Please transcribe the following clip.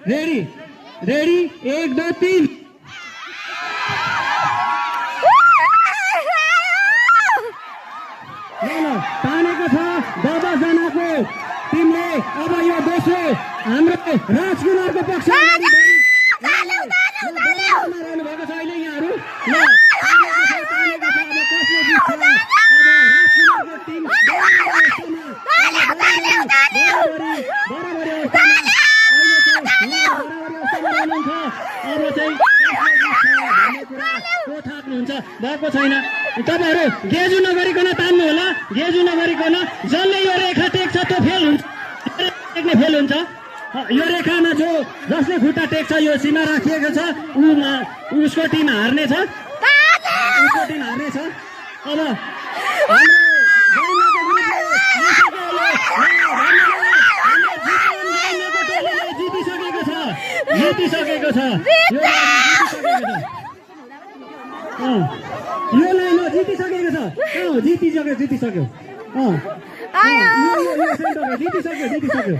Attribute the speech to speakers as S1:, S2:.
S1: Ready ready 1 2 3 ल तानेको छ 10 जनाको टिमले। अब यो दोस्रो हाम्रो राजकुमारको पक्षमा रहनु भएको छ अहिले यहाँहरू। ल तानेको छ, अब कसले जित्छ? अब राजकुमारको टिम अब चाहिँ थाक्नुहुन्छ भएको छैन। तपाईँहरू गेजु नगरिकन तान्नु होला, गेजु नगरिकन। जसले यो रेखा टेक्छ त्यो फेल हुन्छ, टेक्ने फेल हुन्छ। यो रेखामा जो जसले खुट्टा टेक्छ यो सीमा राखिएको छ उसको टिम हार्नेछ, उसको टिम हार्नेछ। अब जितिसकेको छ, जितिसकेको छ यो लाइन हो, जितिसकेको छ। जितिसक्यो जितिसक्यो जितिसक्यो जितिसक्यो।